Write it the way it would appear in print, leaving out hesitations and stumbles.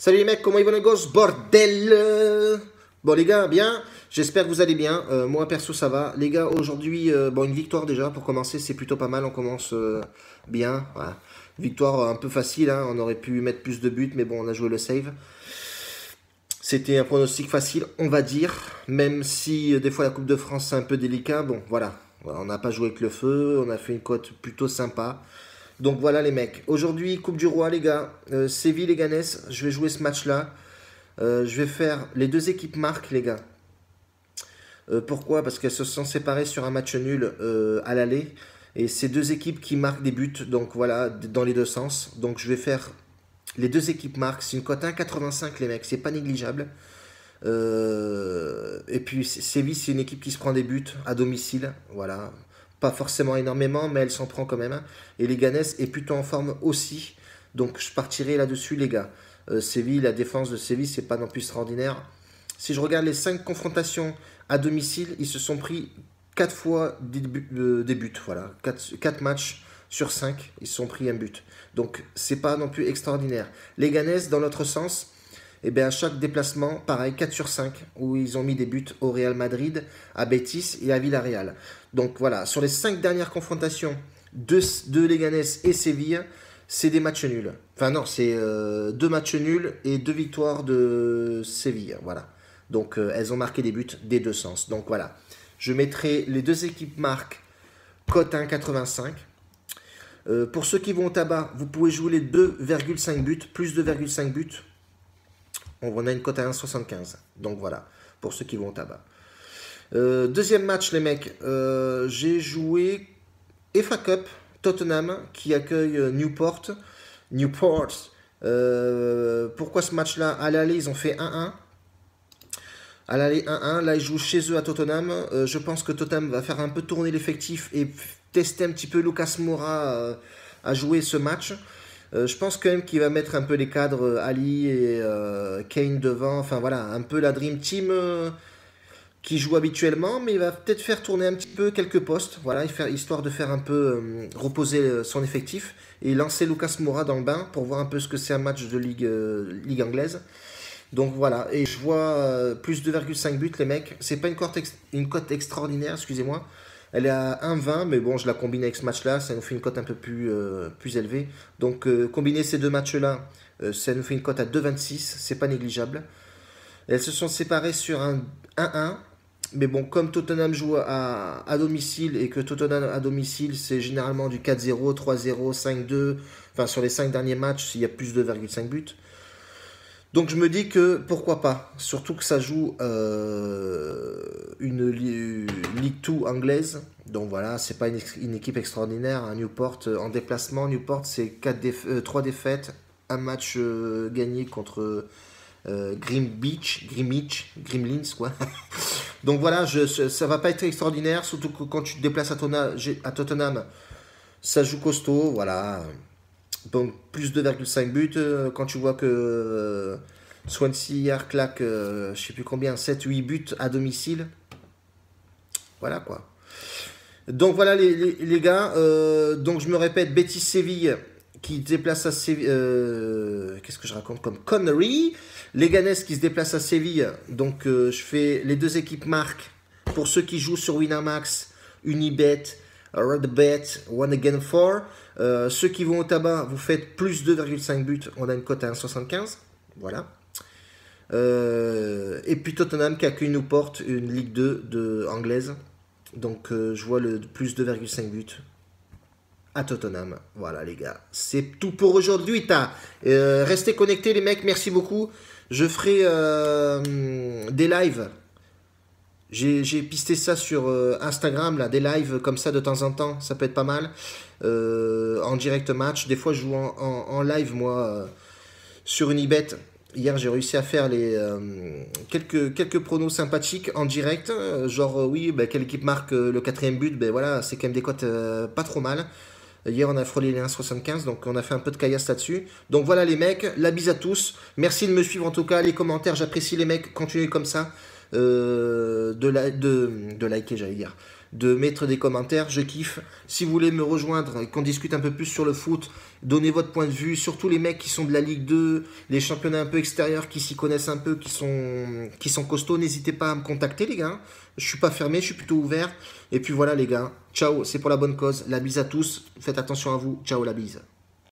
Salut les mecs, comment ils vont les gosses? Bordel. Bon les gars, bien. J'espère que vous allez bien. Moi perso ça va. Les gars, aujourd'hui, bon une victoire déjà pour commencer, c'est plutôt pas mal. On commence bien. Voilà. Victoire un peu facile, hein. On aurait pu mettre plus de buts, mais bon, on a joué le save. C'était un pronostic facile, on va dire. Même si des fois la Coupe de France c'est un peu délicat. Bon, voilà. On n'a pas joué avec le feu. On a fait une cote plutôt sympa. Donc voilà les mecs. Aujourd'hui, Coupe du Roi les gars. Séville-Leganés. Je vais jouer ce match-là. Je vais faire les deux équipes marquent les gars. Pourquoi? Parce qu'elles se sont séparées sur un match nul à l'aller. Et c'est deux équipes qui marquent des buts. Donc voilà, dans les deux sens. Donc je vais faire les deux équipes marquent. C'est une cote 1,85 les mecs. C'est pas négligeable. Et puis Séville, c'est une équipe qui se prend des buts à domicile. Voilà. Pas forcément énormément, mais elle s'en prend quand même. Et Leganés est plutôt en forme aussi. Donc je partirai là-dessus, les gars. Séville, la défense de Séville, c'est pas non plus extraordinaire. Si je regarde les 5 confrontations à domicile, ils se sont pris 4 fois des buts. Voilà. 4 matchs sur 5, ils se sont pris un but. Donc c'est pas non plus extraordinaire. Leganés, dans l'autre sens, et bien à chaque déplacement, pareil, 4 sur 5, où ils ont mis des buts au Real Madrid, à Betis et à Villarreal. Donc voilà, sur les 5 dernières confrontations de Leganés et Séville, c'est des matchs nuls. Enfin non, c'est 2 matchs nuls et 2 victoires de Séville. Voilà. Donc elles ont marqué des buts des deux sens. Donc voilà, je mettrai les deux équipes marquent cote 1,85. Pour ceux qui vont au tabac, vous pouvez jouer les 2,5 buts, plus 2,5 buts. On a une cote à 1,75. Donc voilà, pour ceux qui vont au tabac. Deuxième match, les mecs. J'ai joué FA Cup, Tottenham, qui accueille Newport. Pourquoi ce match-là? À l'aller, ils ont fait 1-1. À l'aller 1-1. Là, ils jouent chez eux à Tottenham. Je pense que Tottenham va faire un peu tourner l'effectif et tester un petit peu Lucas Moura à jouer ce match. Je pense quand même qu'il va mettre un peu les cadres Ali et Kane devant. Enfin voilà, un peu la Dream Team qui joue habituellement, mais il va peut-être faire tourner un petit peu quelques postes. Voilà, histoire de faire un peu reposer son effectif et lancer Lucas Moura dans le bain pour voir un peu ce que c'est un match de Ligue anglaise. Donc voilà, et je vois plus 2,5 buts les mecs. C'est pas une cote extraordinaire, excusez-moi. Elle est à 1,20, mais bon, je la combine avec ce match-là, ça nous fait une cote un peu plus élevée. Donc, combiner ces deux matchs-là, ça nous fait une cote à 2,26, c'est pas négligeable. Elles se sont séparées sur un 1-1, mais bon, comme Tottenham joue à domicile, et que Tottenham à domicile, c'est généralement du 4-0, 3-0, 5-2, enfin, sur les 5 derniers matchs, il y a plus de 2,5 buts. Donc je me dis que pourquoi pas, surtout que ça joue une Ligue 2 anglaise, donc voilà, c'est pas une équipe extraordinaire, hein. Newport en déplacement, Newport c'est 3 défaites, un match gagné contre Grimlins quoi. Donc voilà, ça va pas être extraordinaire, surtout que quand tu te déplaces à Tottenham, ça joue costaud, voilà. Donc plus 2,5 buts, quand tu vois que Swansea hier claque, je sais plus combien, 7-8 buts à domicile. Voilà quoi. Donc voilà les gars, donc je me répète, Betis-Séville qui se déplace à Séville, qu'est-ce que je raconte comme connerie. Leganés qui se déplace à Séville, donc je fais les deux équipes marquent. Pour ceux qui jouent sur Winamax, Unibet, Redbet, One Again 4. Ceux qui vont au tabac, vous faites plus 2,5 buts, on a une cote à 1,75. Voilà. Et puis Tottenham qui accueille Newport, une Ligue 2 anglaise. Donc je vois le plus 2,5 buts à Tottenham. Voilà les gars. C'est tout pour aujourd'hui. Restez connectés les mecs, merci beaucoup. Je ferai des lives. J'ai pisté ça sur Instagram, là, des lives comme ça de temps en temps, ça peut être pas mal. En direct match, des fois je joue en live moi sur Unibet. Hier j'ai réussi à faire quelques pronos sympathiques en direct. Oui, quelle équipe marque le 4ème but, voilà, c'est quand même des cotes pas trop mal. Hier on a frôlé les 1,75, donc on a fait un peu de caillasse là-dessus. Donc voilà les mecs, la bise à tous. Merci de me suivre en tout cas, les commentaires, j'apprécie les mecs, continuez comme ça. De liker, j'allais dire. de mettre des commentaires. Je kiffe. Si vous voulez me rejoindre et qu'on discute un peu plus sur le foot, donnez votre point de vue. Surtout les mecs qui sont de la Ligue 2, les championnats un peu extérieurs, qui s'y connaissent un peu, qui sont costauds. N'hésitez pas à me contacter, les gars. Je suis pas fermé, je suis plutôt ouvert. Et puis voilà, les gars. Ciao, c'est pour la bonne cause. La bise à tous. Faites attention à vous. Ciao, la bise.